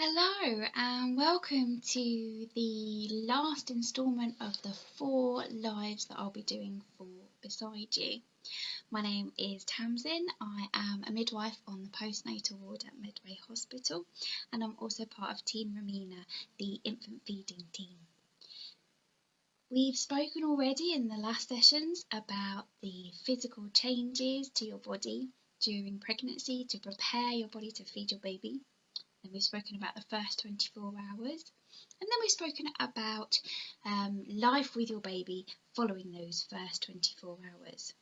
Hello and welcome to the last instalment of the 4 lives that I'll be doing for Beside You. My name is Tamsin. I am a midwife on the postnatal ward at Medway Hospital, and I'm also part of Team Romina, the infant feeding team. We've spoken already in the last sessions about the physical changes to your body during pregnancy to prepare your body to feed your baby. Then we've spoken about the first 24 hours, and then we've spoken about life with your baby following those first 24 hours.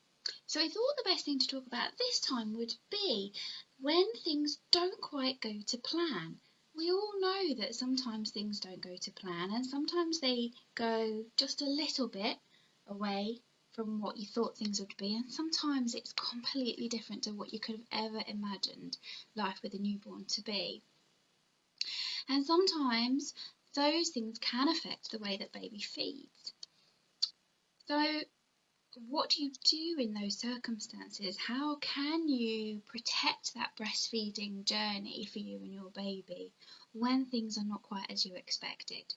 So I thought the best thing to talk about this time would be when things don't quite go to plan. We all know that sometimes things don't go to plan, and sometimes they go just a little bit away from what you thought things would be, and sometimes it's completely different to what you could have ever imagined life with a newborn to be. And sometimes those things can affect the way that baby feeds. So what do you do in those circumstances? How can you protect that breastfeeding journey for you and your baby when things are not quite as you expected?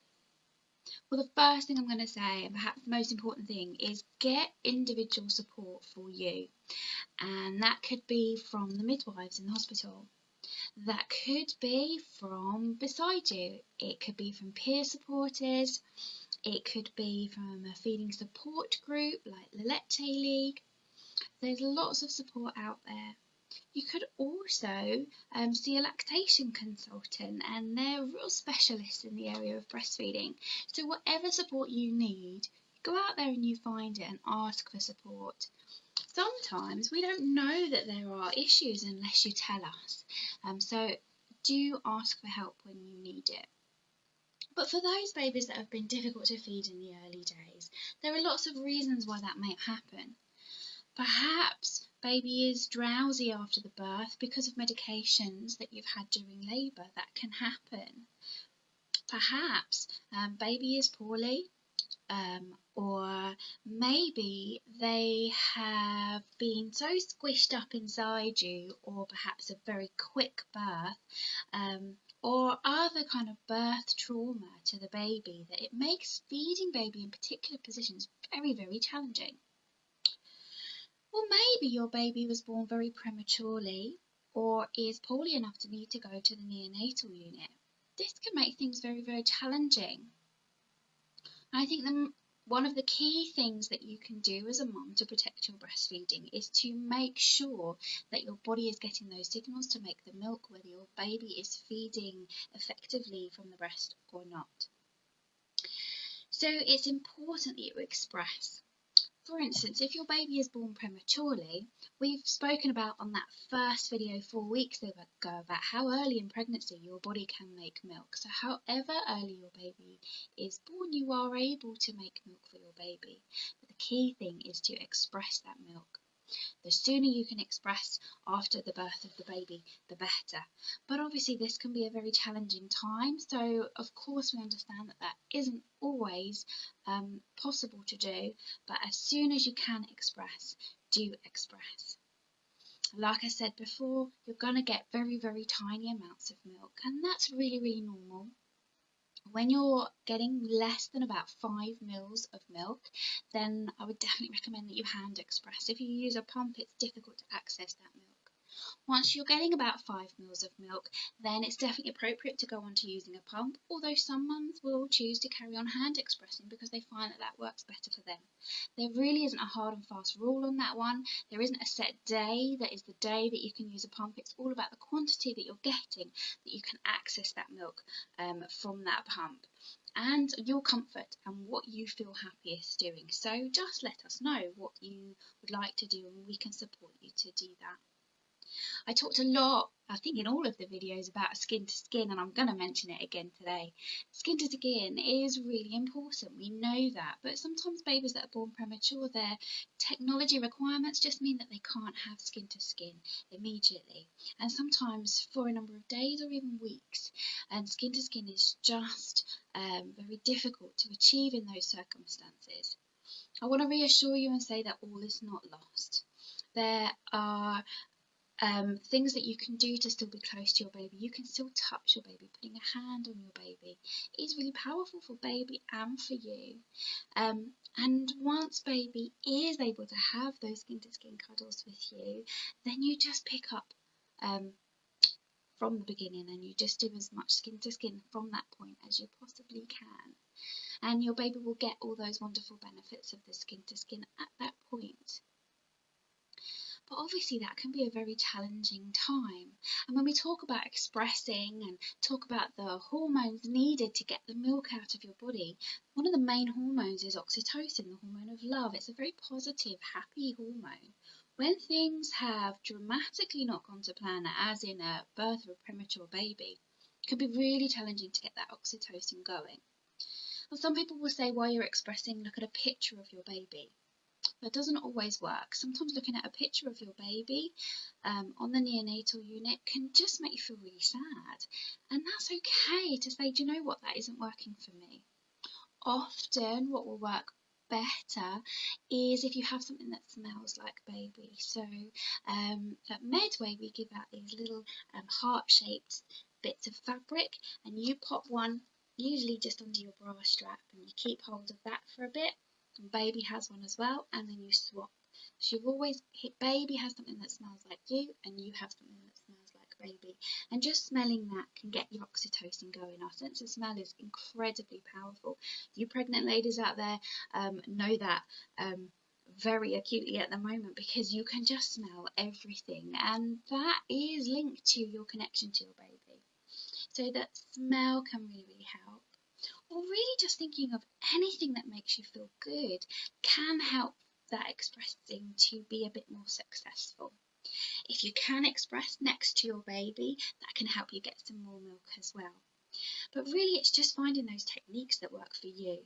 Well, the first thing I'm going to say, and perhaps the most important thing, is get individual support for you. And that could be from the midwives in the hospital. That could be from beside you. It could be from peer supporters. It could be from a feeding support group like the Lette League. There's lots of support out there. You could also see a lactation consultant, and they're real specialists in the area of breastfeeding. So whatever support you need, go out there and you find it and ask for support. Sometimes we don't know that there are issues unless you tell us. So do ask for help when you need it. But for those babies that have been difficult to feed in the early days, there are lots of reasons why that might happen. Perhaps baby is drowsy after the birth because of medications that you've had during labour. That can happen. Perhaps baby is poorly. Or maybe they have been so squished up inside you, or perhaps a very quick birth, or other kind of birth trauma to the baby that it makes feeding baby in particular positions very, very challenging. Or maybe your baby was born very prematurely or is poorly enough to need to go to the neonatal unit. This can make things very, very challenging. I think one of the key things that you can do as a mum to protect your breastfeeding is to make sure that your body is getting those signals to make the milk, whether your baby is feeding effectively from the breast or not. So it's important that you express. For instance, if your baby is born prematurely, we've spoken about on that first video 4 weeks ago about how early in pregnancy your body can make milk. So however early your baby is born, you are able to make milk for your baby. But the key thing is to express that milk. The sooner you can express after the birth of the baby, the better. But obviously this can be a very challenging time, so of course we understand that that isn't always possible to do, but as soon as you can express, do express. Like I said before, you're going to get very, very tiny amounts of milk, and that's really, really normal. When you're getting less than about 5 mils of milk, then I would definitely recommend that you hand express. If you use a pump, it's difficult to access that milk. Once you're getting about 5 mils of milk, then it's definitely appropriate to go on to using a pump, although some mums will choose to carry on hand expressing because they find that that works better for them. There really isn't a hard and fast rule on that one. There isn't a set day that is the day that you can use a pump. It's all about the quantity that you're getting, that you can access that milk from that pump, and your comfort and what you feel happiest doing. So just let us know what you would like to do and we can support you to do that. I talked a lot, I think in all of the videos, about skin to skin, and I'm going to mention it again today. Skin to skin is really important, we know that, but sometimes babies that are born premature, their technology requirements just mean that they can't have skin to skin immediately, and sometimes for a number of days or even weeks, and skin to skin is just very difficult to achieve in those circumstances. I want to reassure you and say that all is not lost. There are things that you can do to still be close to your baby. You can still touch your baby. Putting a hand on your baby is really powerful for baby and for you. And once baby is able to have those skin-to-skin cuddles with you, then you just pick up from the beginning, and you just do as much skin-to-skin from that point as you possibly can. And your baby will get all those wonderful benefits of the skin-to-skin at that point. But obviously that can be a very challenging time. And when we talk about expressing and talk about the hormones needed to get the milk out of your body, one of the main hormones is oxytocin, the hormone of love. It's a very positive, happy hormone. When things have dramatically not gone to plan, as in a birth of a premature baby, it can be really challenging to get that oxytocin going. Well, some people will say, while you're expressing, look at a picture of your baby. That doesn't always work. Sometimes looking at a picture of your baby on the neonatal unit can just make you feel really sad. And that's okay to say, do you know what, that isn't working for me. Often what will work better is if you have something that smells like baby. So at Medway we give out these little heart-shaped bits of fabric, and you pop one usually just under your bra strap, and you keep hold of that for a bit. And baby has one as well, and then you swap. So you've always hit baby has something that smells like you, and you have something that smells like baby. And just smelling that can get your oxytocin going. Our sense of smell is incredibly powerful. You pregnant ladies out there know that very acutely at the moment, because you can just smell everything, and that is linked to your connection to your baby. So that smell can really help. Or really just thinking of anything that makes you feel good can help that expressing to be a bit more successful. If you can express next to your baby, that can help you get some more milk as well. But really it's just finding those techniques that work for you.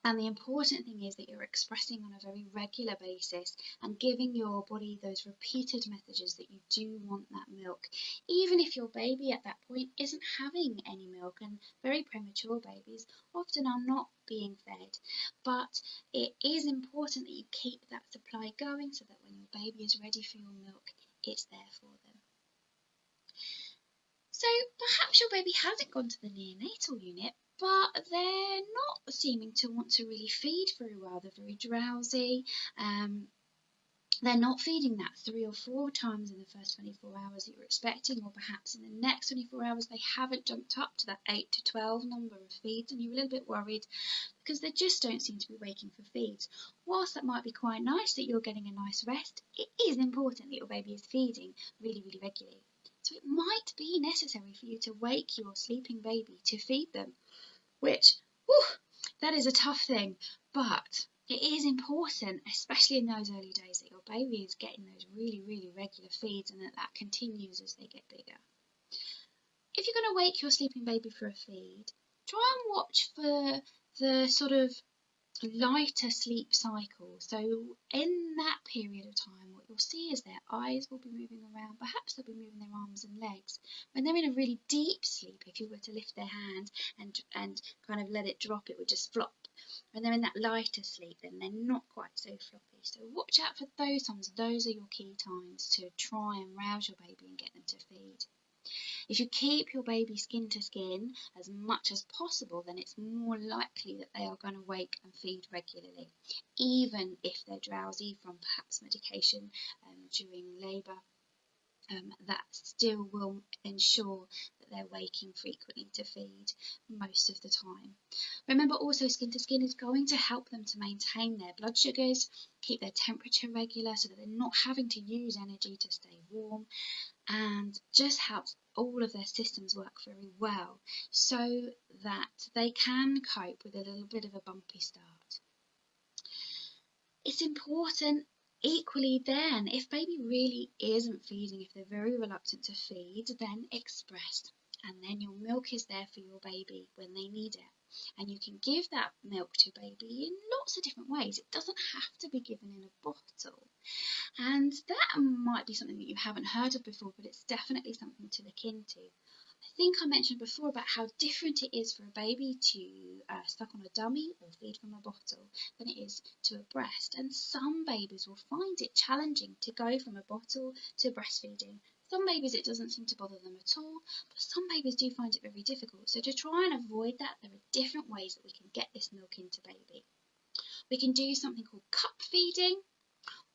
And the important thing is that you're expressing on a very regular basis and giving your body those repeated messages that you do want that milk, even if your baby at that point isn't having any milk. And very premature babies often are not being fed. But it is important that you keep that supply going so that when your baby is ready for your milk, it's there for them. So perhaps your baby hasn't gone to the neonatal unit, but they're not seeming to want to really feed very well. They're very drowsy. They're not feeding that 3 or 4 times in the first 24 hours that you're expecting, or perhaps in the next 24 hours they haven't jumped up to that 8 to 12 number of feeds, and you're a little bit worried because they just don't seem to be waking for feeds. Whilst that might be quite nice that you're getting a nice rest, it is important that your baby is feeding really, really regularly. So it might be necessary for you to wake your sleeping baby to feed them, which, that is a tough thing, but it is important, especially in those early days, that your baby is getting those really, really regular feeds, and that continues as they get bigger. If you're going to wake your sleeping baby for a feed, try and watch for the sort of lighter sleep cycle. So in that period of time, what you'll see is their eyes will be moving around. Perhaps they'll be moving their arms and legs. When they're in a really deep sleep, if you were to lift their hand and kind of let it drop, it would just flop. When they're in that lighter sleep, then they're not quite so floppy. So watch out for those times. Those are your key times to try and rouse your baby and get them to feed. If you keep your baby skin to skin as much as possible, then it's more likely that they are going to wake and feed regularly, even if they're drowsy from perhaps medication during labour. That still will ensure that they're waking frequently to feed most of the time. Remember also, skin to skin is going to help them to maintain their blood sugars, keep their temperature regular so that they're not having to use energy to stay warm, and just helps all of their systems work very well so that they can cope with a little bit of a bumpy start. It's important equally then, if baby really isn't feeding, if they're very reluctant to feed, then express, and then your milk is there for your baby when they need it. And you can give that milk to baby in lots of different ways. It doesn't have to be given in a bottle. And that might be something that you haven't heard of before, but it's definitely something to look into. think I mentioned before about how different it is for a baby to suck on a dummy or feed from a bottle than it is to a breast. And some babies will find it challenging to go from a bottle to breastfeeding. Some babies it doesn't seem to bother them at all, but some babies do find it very difficult. So to try and avoid that, there are different ways that we can get this milk into baby. We can do something called cup feeding.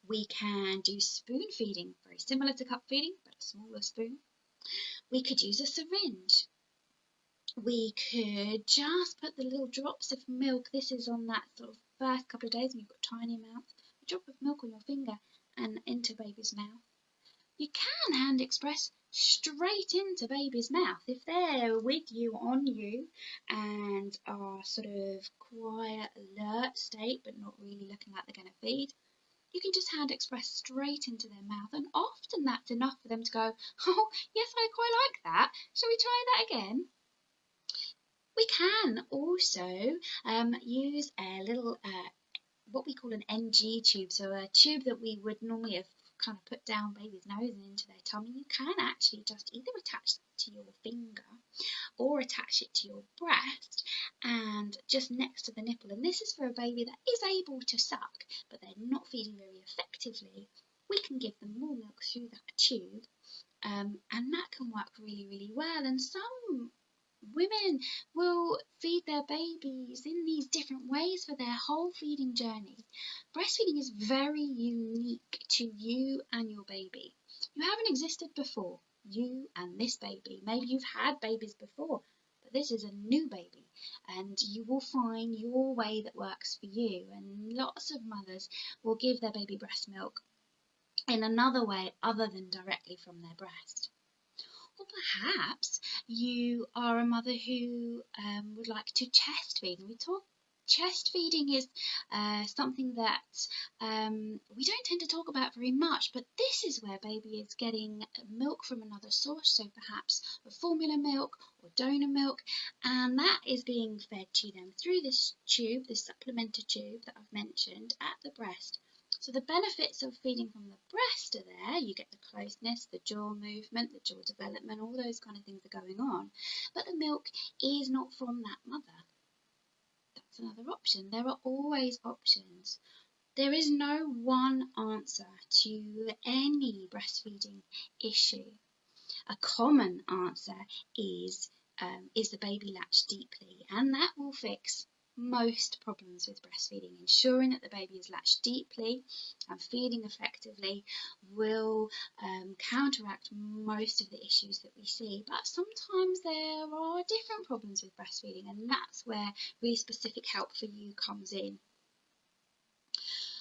We can do spoon feeding, very similar to cup feeding, but a smaller spoon. We could use a syringe. We could just put the little drops of milk. This is on that sort of first couple of days when you've got tiny amounts. A drop of milk on your finger and into baby's mouth. You can hand express straight into baby's mouth. If they're with you, on you, and are sort of quiet, alert state, but not really looking like they're going to feed, you can just hand express straight into their mouth, and often that's enough for them to go, oh, yes, I quite like that. Shall we try that again? We can also use a little, what we call an NG tube, so a tube that we would normally have kind of put down baby's nose and into their tummy. You can actually just either attach that to your finger or attach it to your breast and just next to the nipple. And this is for a baby that is able to suck, but they're not feeding very effectively. We can give them more milk through that tube, and that can work really, really well. And some women will feed their babies in these different ways for their whole feeding journey. Breastfeeding is very unique to you and your baby. You haven't existed before, you and this baby. Maybe you've had babies before, but this is a new baby, and you will find your way that works for you. And lots of mothers will give their baby breast milk in another way other than directly from their breast. Or perhaps you are a mother who would like to chest feed. Chest feeding is something that we don't tend to talk about very much, but this is where baby is getting milk from another source, so perhaps a formula milk or donor milk, and that is being fed to them through this tube, this supplementer tube that I've mentioned at the breast. So the benefits of feeding from the breast are there. You get the closeness, the jaw movement, the jaw development, all those kind of things are going on. But the milk is not from that mother. That's another option. There are always options. There is no one answer to any breastfeeding issue. A common answer is the baby latched deeply? And that will fix most problems with breastfeeding. Ensuring that the baby is latched deeply and feeding effectively will counteract most of the issues that we see. But sometimes there are different problems with breastfeeding, and that's where really specific help for you comes in.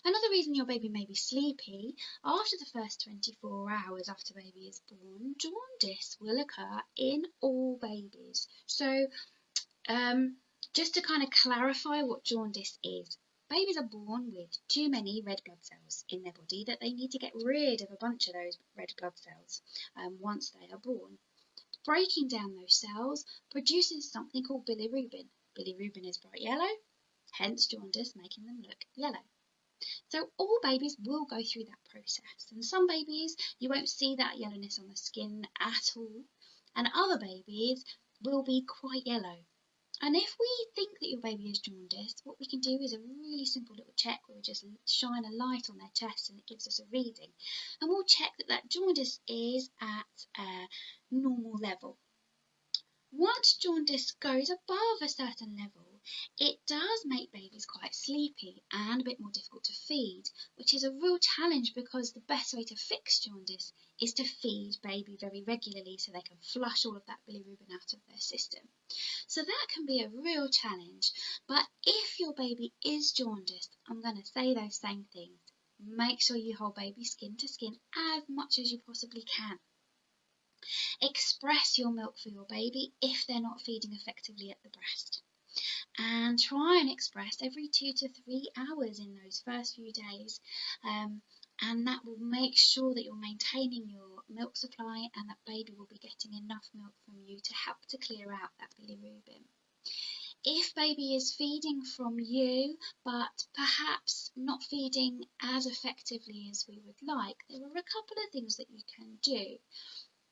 Another reason your baby may be sleepy, after the first 24 hours after baby is born, jaundice will occur in all babies. So just to kind of clarify what jaundice is, babies are born with too many red blood cells in their body that they need to get rid of a bunch of those red blood cells once they are born. Breaking down those cells produces something called bilirubin. Bilirubin is bright yellow, hence jaundice, making them look yellow. So all babies will go through that process, and some babies you won't see that yellowness on the skin at all, and other babies will be quite yellow. And if we think that your baby is jaundiced, what we can do is a really simple little check where we just shine a light on their chest and it gives us a reading, and we'll check that jaundice is at a normal level. Once jaundice goes above a certain level, it does make babies quite sleepy and a bit more difficult to feed, which is a real challenge because the best way to fix jaundice is to feed baby very regularly so they can flush all of that bilirubin out of their system. So that can be a real challenge. But if your baby is jaundiced, I'm going to say those same things. Make sure you hold baby skin to skin as much as you possibly can. Express your milk for your baby if they're not feeding effectively at the breast. And try and express every 2 to 3 hours in those first few days. And that will make sure that you're maintaining your milk supply and that baby will be getting enough milk from you to help to clear out that bilirubin. If baby is feeding from you, but perhaps not feeding as effectively as we would like, there are a couple of things that you can do.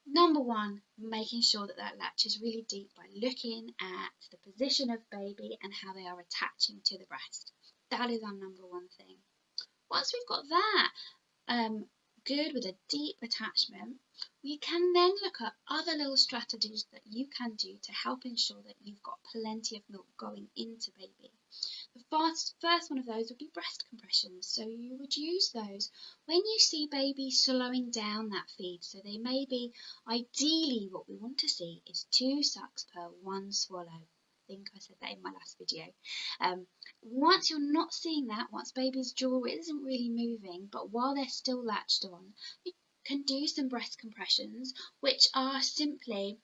Number one, making sure that that latch is really deep by looking at the position of baby and how they are attaching to the breast. That is our number one thing. Once we've got that good with a deep attachment, we can then look at other little strategies that you can do to help ensure that you've got plenty of milk going into baby. The first one of those would be breast compressions. So you would use those when you see baby slowing down that feed. So they may be, ideally what we want to see is 2 sucks per 1 swallow. I think I said that in my last video. Once you're not seeing that, once baby's jaw isn't really moving, but while they're still latched on, you can do some breast compressions, which are simply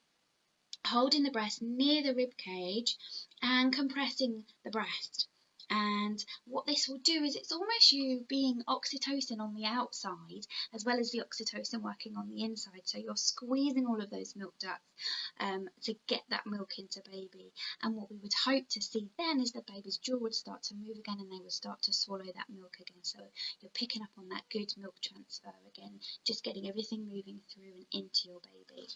holding the breast near the rib cage and compressing the breast. And what this will do is it's almost you being oxytocin on the outside as well as the oxytocin working on the inside. So you're squeezing all of those milk ducts to get that milk into baby. And what we would hope to see then is that baby's jaw would start to move again and they would start to swallow that milk again. So you're picking up on that good milk transfer again, just getting everything moving through and into your baby.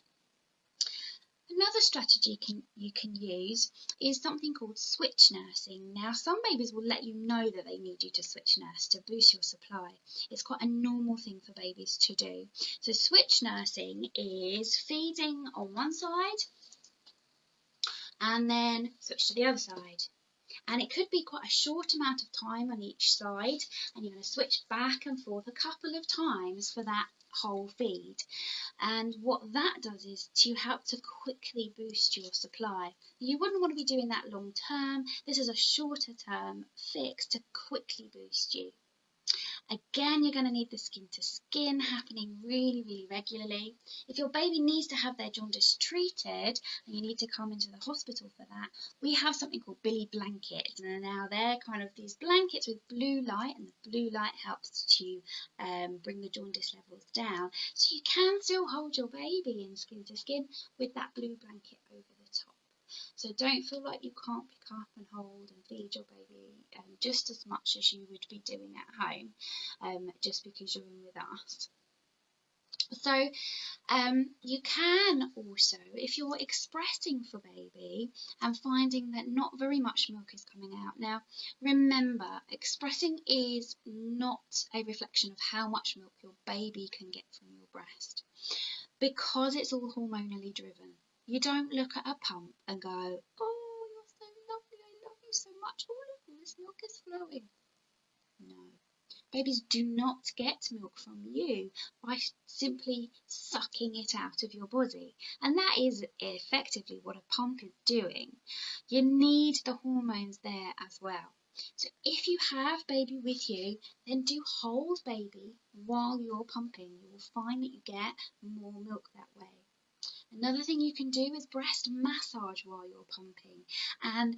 Another strategy you can use is something called switch nursing. Now, some babies will let you know that they need you to switch nurse to boost your supply. It's quite a normal thing for babies to do. So switch nursing is feeding on one side and then switch to the other side. And it could be quite a short amount of time on each side, and you're going to switch back and forth a couple of times for that whole feed. And what that does is to help to quickly boost your supply. You wouldn't want to be doing that long term. This is a shorter term fix to quickly boost you. Again, you're going to need the skin to skin happening really, really regularly. If your baby needs to have their jaundice treated and you need to come into the hospital for that, we have something called Billy blankets. And now they're kind of these blankets with blue light, and the blue light helps to bring the jaundice levels down. So you can still hold your baby in skin to skin with that blue blanket over the top. So don't feel like you can't pick up and hold and feed your baby just as much as you would be doing at home, just because you're in with us. So you can also, if you're expressing for baby and finding that not very much milk is coming out. Now, remember, expressing is not a reflection of how much milk your baby can get from your breast, because it's all hormonally driven. You don't look at a pump and go, oh, you're so lovely, I love you so much, all of this milk is flowing. No. Babies do not get milk from you by simply sucking it out of your body. And that is effectively what a pump is doing. You need the hormones there as well. So if you have baby with you, then do hold baby while you're pumping. You will find that you get more milk that way. Another thing you can do is breast massage while you're pumping, and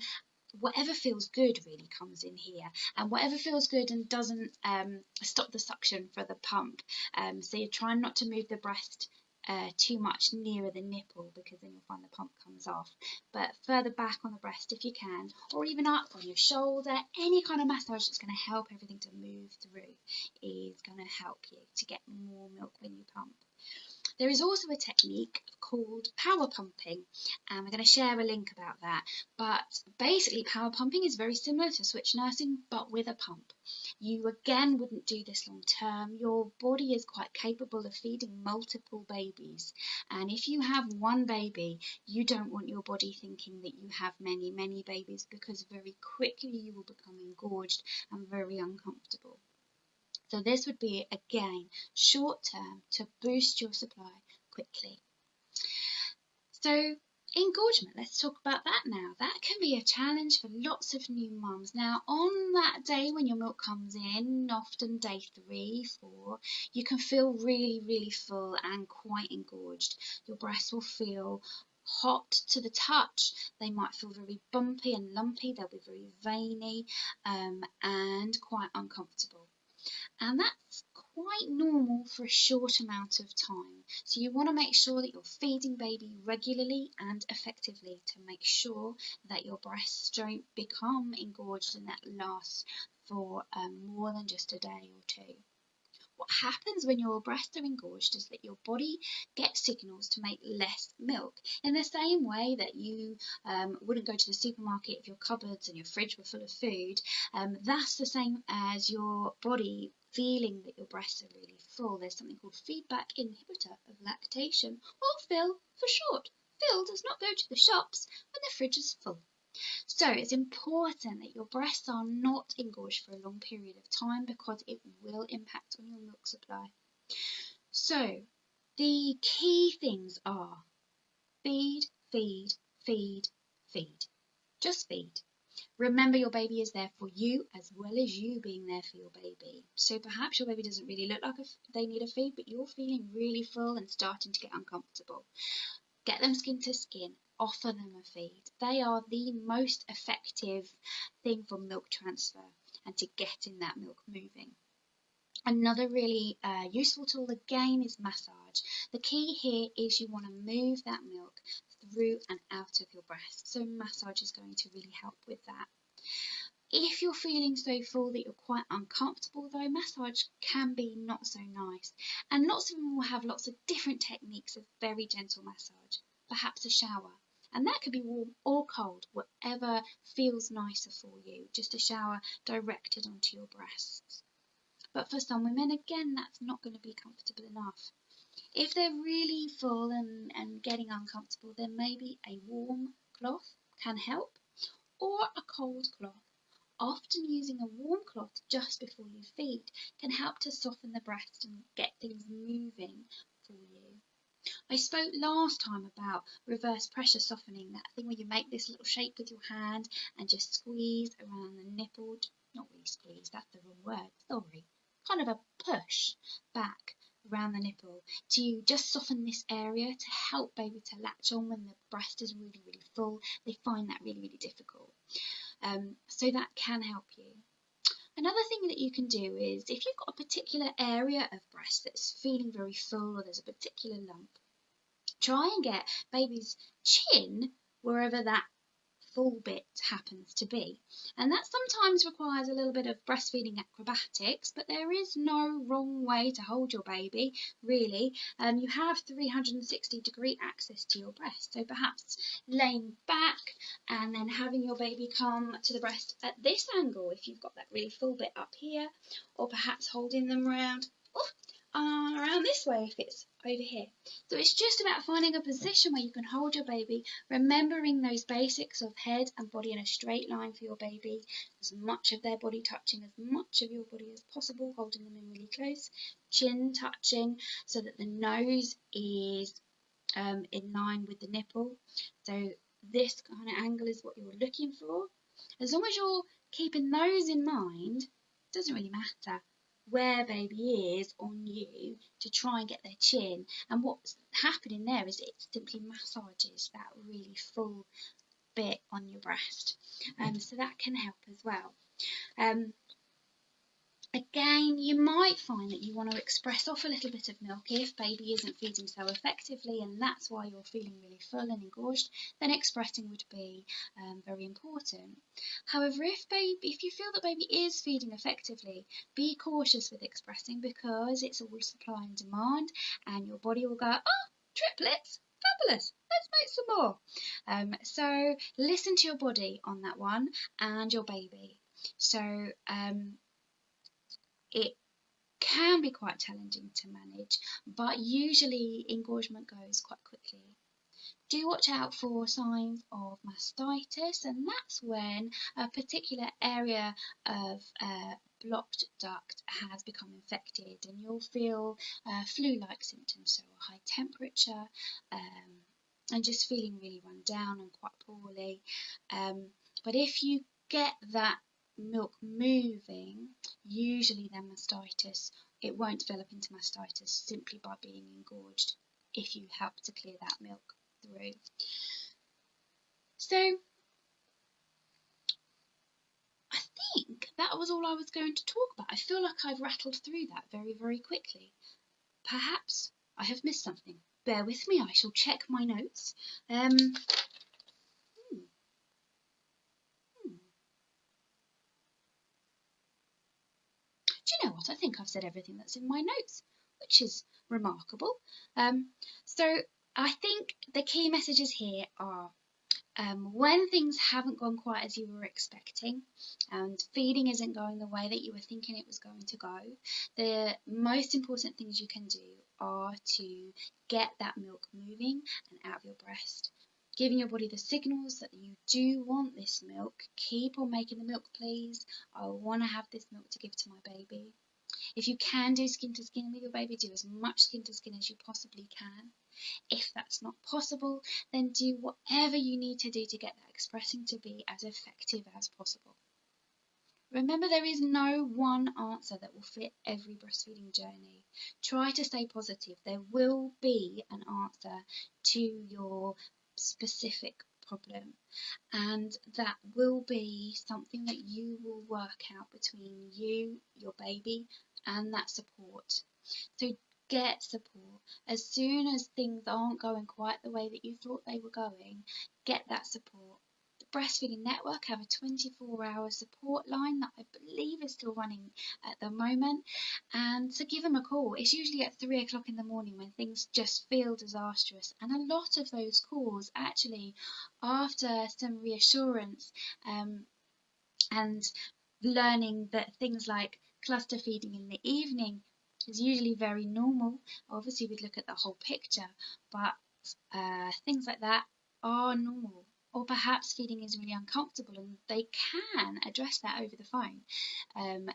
whatever feels good really comes in here, and whatever feels good and doesn't stop the suction for the pump. So you're trying not to move the breast too much nearer the nipple, because then you'll find the pump comes off. But further back on the breast if you can, or even up on your shoulder, any kind of massage that's going to help everything to move through is going to help you to get more milk when you pump. There is also a technique called power pumping, and we're going to share a link about that. But basically, power pumping is very similar to switch nursing, but with a pump. You again wouldn't do this long term. Your body is quite capable of feeding multiple babies, and if you have one baby, you don't want your body thinking that you have many, many babies, because very quickly you will become engorged and very uncomfortable. So this would be, again, short term to boost your supply quickly. So engorgement, let's talk about that now. That can be a challenge for lots of new mums. Now, on that day when your milk comes in, often day 3, 4, you can feel really, really full and quite engorged. Your breasts will feel hot to the touch. They might feel very bumpy and lumpy. They'll be very veiny and quite uncomfortable. And that's quite normal for a short amount of time. So you want to make sure that you're feeding baby regularly and effectively to make sure that your breasts don't become engorged and that lasts for more than just a day or two. What happens when your breasts are engorged is that your body gets signals to make less milk. In the same way that you wouldn't go to the supermarket if your cupboards and your fridge were full of food, that's the same as your body feeling that your breasts are really full. There's something called feedback inhibitor of lactation, or FIL for short. FIL does not go to the shops when the fridge is full. So it's important that your breasts are not engorged for a long period of time because it will impact on your milk supply. So the key things are feed, feed, feed, feed. Just feed. Remember, your baby is there for you as well as you being there for your baby. So perhaps your baby doesn't really look like they need a feed, but you're feeling really full and starting to get uncomfortable. Get them skin to skin, offer them a feed. They are the most effective thing for milk transfer and to getting that milk moving. Another really useful tool again is massage. The key here is you want to move that milk through and out of your breast. So massage is going to really help with that. If you're feeling so full that you're quite uncomfortable though, massage can be not so nice. And lots of them will have lots of different techniques of very gentle massage. Perhaps a shower. And that could be warm or cold, whatever feels nicer for you. Just a shower directed onto your breasts. But for some women, again, that's not going to be comfortable enough. If they're really full and getting uncomfortable, then maybe a warm cloth can help, or a cold cloth. Often using a warm cloth just before you feed can help to soften the breast and get things moving for you. I spoke last time about reverse pressure softening, that thing where you make this little shape with your hand and just squeeze around the nipple. Not really squeeze, that's the wrong word, sorry. Kind of a push back around the nipple to just soften this area to help baby to latch on when the breast is really, really full. They find that really, really difficult. So that can help you. Another thing that you can do is if you've got a particular area of breast that's feeling very full or there's a particular lump, try and get baby's chin wherever that full bit happens to be. And that sometimes requires a little bit of breastfeeding acrobatics, but there is no wrong way to hold your baby, really. You have 360-degree access to your breast, so perhaps laying back and then having your baby come to the breast at this angle if you've got that really full bit up here, or perhaps holding them around this way if it's over here. So it's just about finding a position where you can hold your baby, remembering those basics of head and body in a straight line for your baby, as much of their body touching as much of your body as possible, holding them in really close, chin touching so that the nose is in line with the nipple. So this kind of angle is what you're looking for. As long as you're keeping those in mind, it doesn't really matter where baby is on you to try and get their chin. And what's happening there is it simply massages that really full bit on your breast. So that can help as well. Again, you might find that you want to express off a little bit of milk if baby isn't feeding so effectively, and that's why you're feeling really full and engorged, then expressing would be very important. However, if you feel that baby is feeding effectively, be cautious with expressing because it's all supply and demand, and your body will go, oh, triplets, fabulous, let's make some more. So listen to your body on that one and your baby. So it can be quite challenging to manage, but usually engorgement goes quite quickly. Do watch out for signs of mastitis, and that's when a particular area of blocked duct has become infected, and you'll feel flu-like symptoms, so a high temperature and just feeling really run down and quite poorly. But if you get that milk moving, usually then mastitis, it won't develop into mastitis simply by being engorged if you help to clear that milk through. So I think that was all I was going to talk about. I feel like I've rattled through that very, very quickly. Perhaps I have missed something. Bear with me, I shall check my notes. Do you know what? I think I've said everything that's in my notes, which is remarkable. So I think the key messages here are when things haven't gone quite as you were expecting and feeding isn't going the way that you were thinking it was going to go, the most important things you can do are to get that milk moving and out of your breast, giving your body the signals that you do want this milk. Keep on making the milk, please. I want to have this milk to give to my baby. If you can do skin to skin with your baby, do as much skin to skin as you possibly can. If that's not possible, then do whatever you need to do to get that expressing to be as effective as possible. Remember, there is no one answer that will fit every breastfeeding journey. Try to stay positive. There will be an answer to your specific problem, and that will be something that you will work out between you, your baby, and that support. So get support. As soon as things aren't going quite the way that you thought they were going, get that support. The Breastfeeding Network have a 24-hour support line that I believe is still running at the moment, and so give them a call. It's usually at 3 o'clock in the morning when things just feel disastrous, and a lot of those calls actually, after some reassurance and learning that things like cluster feeding in the evening is usually very normal. Obviously, we'd look at the whole picture, but things like that are normal. Or perhaps feeding is really uncomfortable, and they can address that over the phone.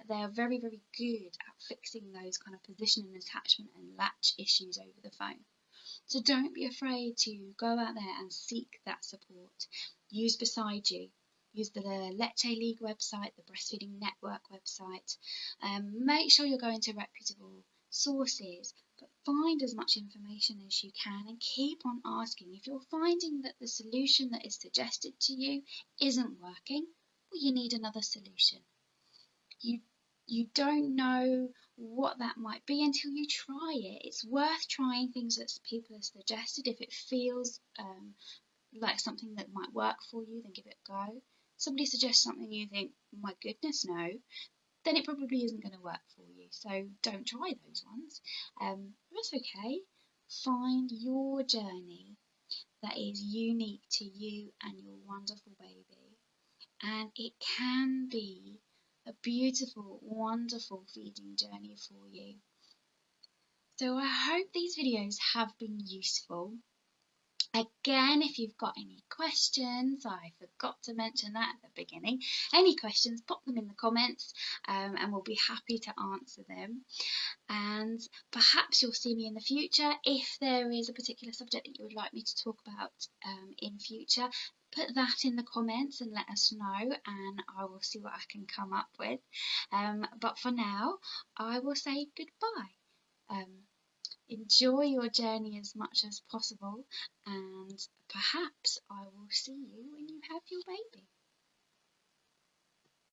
They are very, very good at fixing those kind of position and attachment and latch issues over the phone. So don't be afraid to go out there and seek that support. Use Beside You. Use the Leche League website, the Breastfeeding Network website. Make sure you're going to reputable sources, but find as much information as you can and keep on asking. If you're finding that the solution that is suggested to you isn't working, well, you need another solution. You don't know what that might be until you try it. It's worth trying things that people have suggested. If it feels like something that might work for you, then give it a go. Somebody suggests something you think, my goodness, no, then it probably isn't going to work for you. So don't try those ones. That's okay. Find your journey that is unique to you and your wonderful baby. And it can be a beautiful, wonderful feeding journey for you. So I hope these videos have been useful. Again, if you've got any questions, I forgot to mention that at the beginning. Any questions, pop them in the comments and we'll be happy to answer them. And perhaps you'll see me in the future. If there is a particular subject that you would like me to talk about in future, put that in the comments and let us know, and I will see what I can come up with. But for now, I will say goodbye. Enjoy your journey as much as possible, and perhaps I will see you when you have your baby.